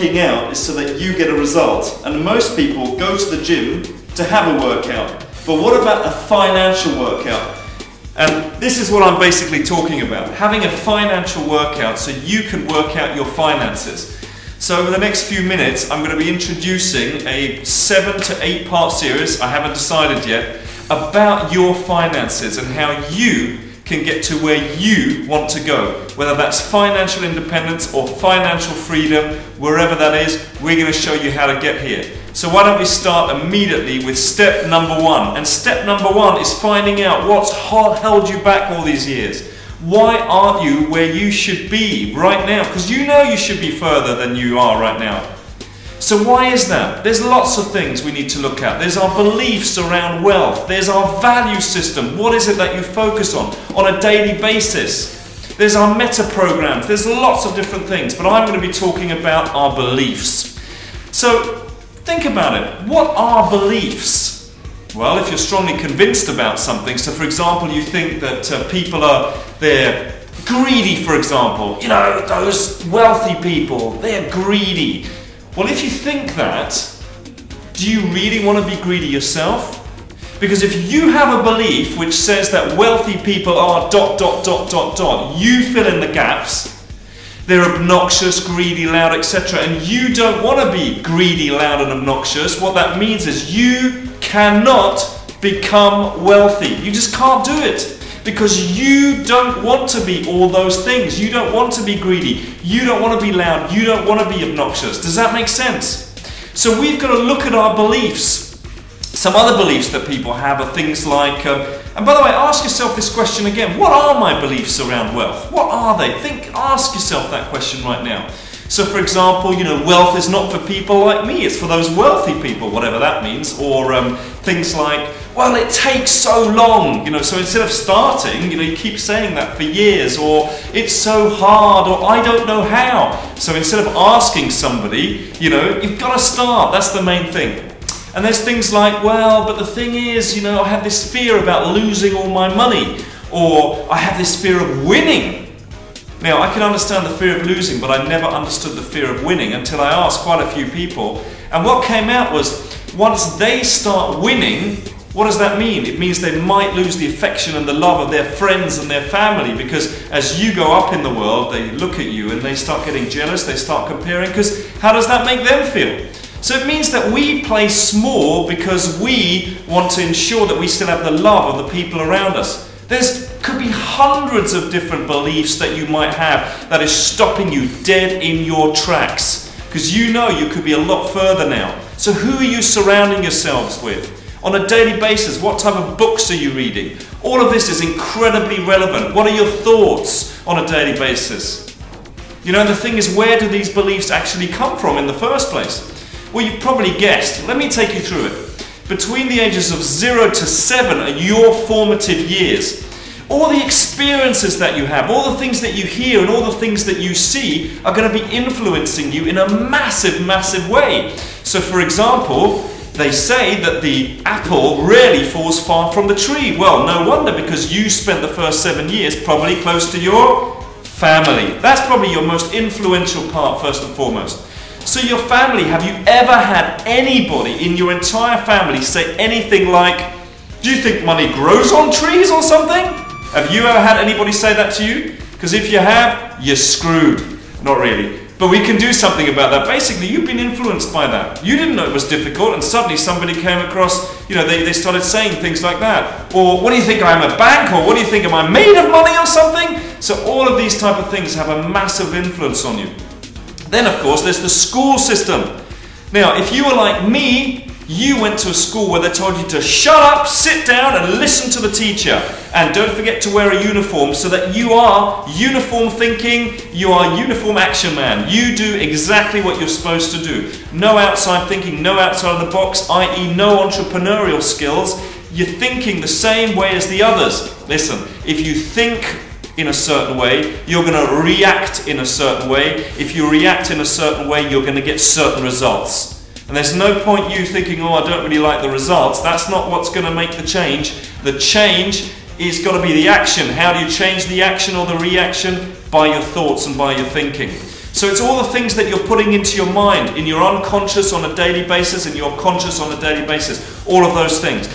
working out is so that you get a result. And most people go to the gym to have a workout. But what about a financial workout? And this is what I'm basically talking about. Having a financial workout so you can work out your finances. So over the next few minutes, I'm going to be introducing a 7 to 8 part series, I haven't decided yet, about your finances and how you can get to where you want to go. Whether that's financial independence or financial freedom, wherever that is, we're going to show you how to get here. So why don't we start immediately with step number 1. And step number 1 is finding out what's held you back all these years. Why aren't you where you should be right now? Because you know you should be further than you are right now. So why is that? There's lots of things we need to look at. There's our beliefs around wealth. There's our value system. What is it that you focus on a daily basis? There's our meta programs. There's lots of different things, but I'm going to be talking about our beliefs. So think about it. What are beliefs? Well, if you're strongly convinced about something, so for example, you think that they're greedy, for example. You know, those wealthy people, they're greedy. Well, if you think that, do you really want to be greedy yourself? Because if you have a belief which says that wealthy people are ... you fill in the gaps. They're obnoxious, greedy, loud, etc. And you don't want to be greedy, loud and obnoxious. What that means is you cannot become wealthy. You just can't do it. Because you don't want to be all those things. You don't want to be greedy. You don't want to be loud. You don't want to be obnoxious. Does that make sense? So we've got to look at our beliefs. Some other beliefs that people have are things like, and by the way, ask yourself this question again. What are my beliefs around wealth? What are they? Ask yourself that question right now. So for example, you know, wealth is not for people like me. It's for those wealthy people, whatever that means. Or things like, well, it takes so long, you know, so instead of starting, you know, you keep saying that for years, or it's so hard, or I don't know how. So instead of asking somebody, you know, you've got to start. That's the main thing. And there's things like, well, but the thing is, you know, I have this fear about losing all my money, or I have this fear of winning. Now, I can understand the fear of losing, but I never understood the fear of winning until I asked quite a few people. And what came out was, once they start winning, what does that mean? It means they might lose the affection and the love of their friends and their family, because as you go up in the world, they look at you and they start getting jealous, they start comparing, because how does that make them feel? So it means that we play small because we want to ensure that we still have the love of the people around us. Could be hundreds of different beliefs that you might have that is stopping you dead in your tracks, because you know you could be a lot further now. So who are you surrounding yourselves with? On a daily basis, what type of books are you reading? All of this is incredibly relevant. What are your thoughts on a daily basis? You know, the thing is, where do these beliefs actually come from in the first place? Well, you've probably guessed. Let me take you through it. Between the ages of 0 to 7 are your formative years. All the experiences that you have, all the things that you hear and all the things that you see are going to be influencing you in a massive, massive way. So for example, they say that the apple rarely falls far from the tree. Well, no wonder, because you spent the first 7 years probably close to your family. That's probably your most influential part, first and foremost. So your family, have you ever had anybody in your entire family say anything like, do you think money grows on trees or something? Have you ever had anybody say that to you? Because if you have, you're screwed. Not really. But we can do something about that. Basically, you've been influenced by that. You didn't know it was difficult, and suddenly somebody came across, you know, they started saying things like that. Or, what do you think, I'm a bank? Or what do you think, am I made of money or something? So all of these type of things have a massive influence on you. Then, of course, there's the school system. Now, if you were like me, you went to a school where they told you to shut up, sit down and listen to the teacher. And don't forget to wear a uniform, so that you are uniform thinking, you are uniform action man. You do exactly what you're supposed to do. No outside thinking, no outside of the box, i.e. no entrepreneurial skills. You're thinking the same way as the others. Listen, if you think in a certain way, you're going to react in a certain way. If you react in a certain way, you're going to get certain results. And there's no point you thinking, oh, I don't really like the results. That's not what's going to make the change. The change is got to be the action. How do you change the action or the reaction? By your thoughts and by your thinking. So it's all the things that you're putting into your mind, in your unconscious on a daily basis, and your conscious on a daily basis, all of those things.